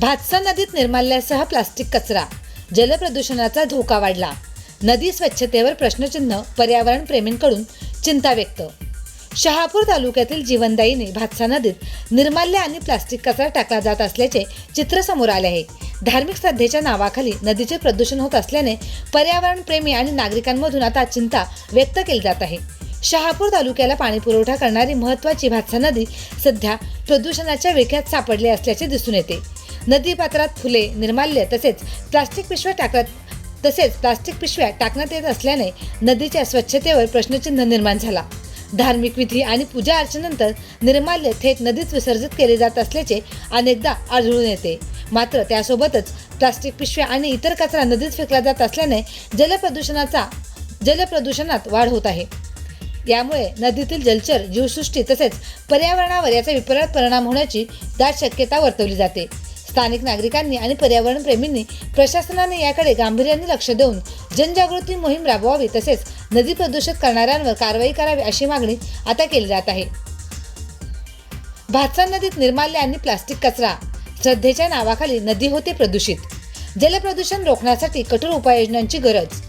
भातसा नदीत निर्माल्यासह प्लास्टिक कचरा, जलप्रदूषणाचा धोका वाढला. नदी स्वच्छतेवर प्रश्नचिन्ह, पर्यावरण प्रेमींकडून चिंता व्यक्त. शहापूर तालुक्यातील जीवनदायिनी भातसा नदीत निर्माल्य आणि प्लास्टिक कचरा टाकला जात असल्याचे चित्र समोर आले आहे. धार्मिक श्रद्धेच्या नावाखाली नदीचे प्रदूषण होत असल्याने पर्यावरण प्रेमी आणि नागरिकांमधून आता चिंता व्यक्त केली जात आहे. शहापूर तालुक्याला पाणी पुरवठा करणारी महत्त्वाची भातसा नदी सध्या प्रदूषणाच्या विळख्यात सापडली असल्याचे दिसून येते. नदीपात्रात फुले, निर्माल्य तसेच प्लास्टिक पिशव्या टाकण्यात येत असल्याने नदीच्या स्वच्छतेवर प्रश्नचिन्ह निर्माण झाला. धार्मिक विधी आणि पूजा अर्चेनंतर निर्माल्य थेट नदीत विसर्जित केले जात असल्याचे अनेकदा आढळून येते. मात्र त्यासोबतच प्लास्टिक पिशव्या आणि इतर कचरा नदीत फेकला जात असल्याने जलप्रदूषणात वाढ होत आहे. यामुळे नदीतील जलचर जीवसृष्टी तसेच पर्यावरणावर याचा विपरीत परिणाम होण्याची दाट शक्यता वर्तवली जाते. स्थानिक नागरिकांनी आणि पर्यावरण प्रेमींनी प्रशासनाने याकडे गांभीर्याने लक्ष देऊन जनजागृती मोहीम राबवावी तसेच नदी प्रदूषित करणाऱ्यांवर कारवाई करावी अशी मागणी आता केली जात आहे. भातसा नदीत निर्माल्य आणि प्लास्टिक कचरा, श्रद्धेच्या नावाखाली नदी होते प्रदूषित. जलप्रदूषण रोखण्यासाठी कठोर उपाययोजनांची गरज.